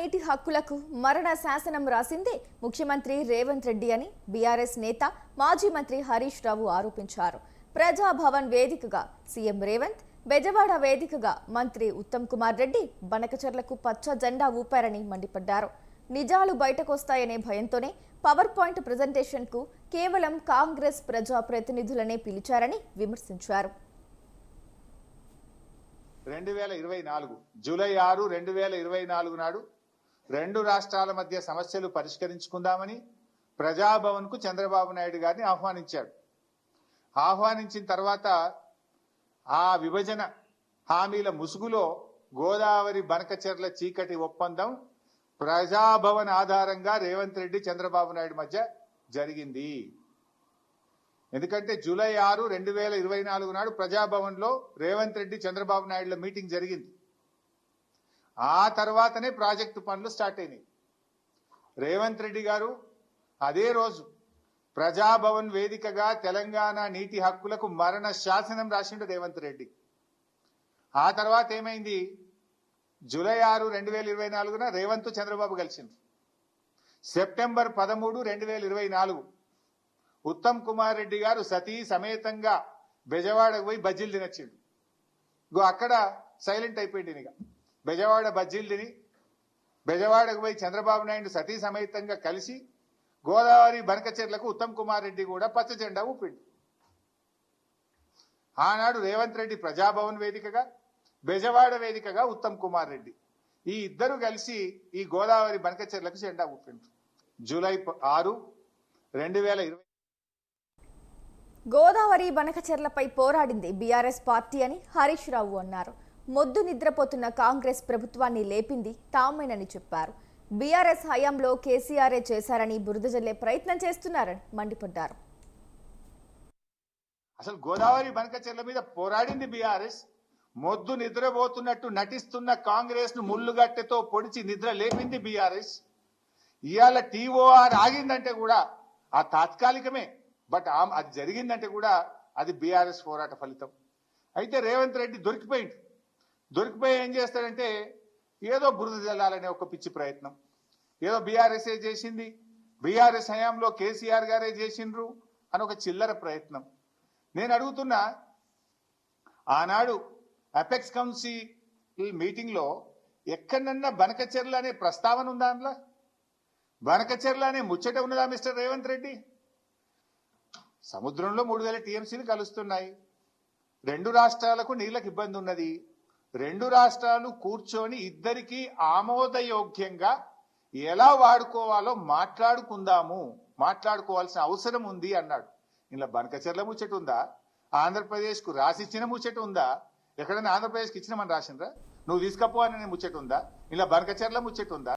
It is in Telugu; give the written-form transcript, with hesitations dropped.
నీటి హక్కులకు మరణ శాసనం రాసిందే ముఖ్యమంత్రి రేవంత్ రెడ్డి అని బీఆర్ఎస్ నేత మాజీ మంత్రి హరీష్ రావు ఆరోపించారు. ప్రజాభవన్ వేదికగా సీఎం రేవంత్, బెజవాడ వేదికగా మంత్రి ఉత్తమ్ కుమార్ రెడ్డి బనకచెర్లకు పచ్చ జెండా ఊపారని మండిపడ్డారు. నిజాలు బయటకొస్తాయనే భయంతోనే పవర్ పాయింట్ ప్రెజెంటేషన్ కు కేవలం కాంగ్రెస్ ప్రజా ప్రతినిధులనే పిలిచారని విమర్శించారు. 2024 జూలై 6, 2024 నాడు రెండు రాష్ట్రాల మధ్య సమస్యలు పరిష్కరించుకుందామని ప్రజాభవన్ కు చంద్రబాబు నాయుడు గారిని ఆహ్వానించాడు. ఆహ్వానించిన తర్వాత ఆ విభజన హామీల ముసుగులో గోదావరి బనకచెర్ల చీకటి ఒప్పందం ప్రజాభవన్ ఆధారంగా రేవంత్ రెడ్డి చంద్రబాబు నాయుడు మధ్య జరిగింది. ఎందుకంటే జూలై 6, 2024 నాడు ప్రజాభవన్ లో రేవంత్ రెడ్డి చంద్రబాబు నాయుడుల మీటింగ్ జరిగింది. ఆ తర్వాతనే ప్రాజెక్టు పనులు స్టార్ట్ అయినాయి. రేవంత్ రెడ్డి గారు అదే రోజు ప్రజాభవన్ వేదికగా తెలంగాణ నీటి హక్కులకు మరణ శాసనం రాసిండు రేవంత్ రెడ్డి. ఆ తర్వాత ఏమైంది? జూలై 6, 2024 రేవంత్ చంద్రబాబు కలిసింది. సెప్టెంబర్ 13, 2024 ఉత్తమ్ కుమార్ రెడ్డి గారు సతీ సమేతంగా బెజవాడకు పోయి బజ్జీలు తినొచ్చిండు. అక్కడ సైలెంట్ అయిపోయింది. ఇక బెజవాడ బజ్జీలు తిని బెజవాడకు పోయి చంద్రబాబు నాయుడు సతీ సమేతంగా కలిసి గోదావరి బనకచెర్లకు ఉత్తమ్ కుమార్ రెడ్డి కూడా పచ్చ జెండా ఊపిండు. ఆనాడు రేవంత్ రెడ్డి ప్రజాభవన్ వేదికగా, బెజవాడ వేదికగా ఉత్తమ్ కుమార్ రెడ్డి ఈ ఇద్దరు కలిసి ఈ గోదావరి బనకచెర్లకు జెండా ఊపిండు. జూలై 6, 2020 గోదావరి బనకచెర్లపై పోరాడింది బీఆర్ఎస్ పార్టీ అని హరీష్ రావు అన్నారు. మొద్దు నిద్రపోతున్న కాంగ్రెస్ ప్రభుత్వాన్ని లేపింది తామేనని చెప్పారు. బీఆర్ఎస్ హయాంలో కేసీఆర్ఏ చేశారని బురద జల్లే ప్రయత్నం చేస్తున్నారని మండిపడ్డారు. అసలు గోదావరి బనకచెర్ల మీద పోరాడింది బీఆర్ఎస్. మొద్దు నిద్రపోతున్నట్టు నటిస్తున్న కాంగ్రెస్ ను ముళ్ళుగట్టెతో పొడిచి నిద్ర లేపింది బీఆర్ఎస్. ఇవాళ టీఓఆర్ ఆగిందంటే కూడా ఆ తాత్కాలికమే, బట్ అది జరిగిందంటే కూడా అది బీఆర్ఎస్ పోరాట ఫలితం. అయితే రేవంత్ రెడ్డి దొరికిపోయి ఏం చేస్తాడంటే ఏదో బురద జల్లాలనే ఒక పిచ్చి ప్రయత్నం. ఏదో బీఆర్ఎస్ఏ చేసింది, బీఆర్ఎస్ హయాంలో కేసీఆర్ గారే చేసిండ్రు అని ఒక చిల్లర ప్రయత్నం. నేను అడుగుతున్నా, ఆనాడు అపెక్స్ కౌన్సిల్ మీటింగ్ లో ఎక్కడన్నా బనకచెర్ల అనే ప్రస్తావన ఉందా? అందులో బనకచెర్ల అనే ముచ్చట ఉన్నదా మిస్టర్ రేవంత్ రెడ్డి? సముద్రంలో 3000 టీఎంసీలు కలుస్తున్నాయి. రెండు రాష్ట్రాలకు నీళ్లకు ఇబ్బంది ఉన్నది. రెండు రాష్ట్రాలు కూర్చొని ఇద్దరికి ఆమోదయోగ్యంగా ఎలా వాడుకోవాలో మాట్లాడుకోవాల్సిన అవసరం ఉంది అన్నాడు. ఇలా బనకచెర్ల ముచ్చట ఉందా? ఆంధ్రప్రదేశ్ కు రాసిచ్చిన ముచ్చట ఉందా? ఎక్కడైనా ఆంధ్రప్రదేశ్కి ఇచ్చిన మనం రాసిండ్రా? నువ్వు తీసుకపో అని ముచ్చట ఉందా? ఇలా బనకచెర్ల ముచ్చట ఉందా?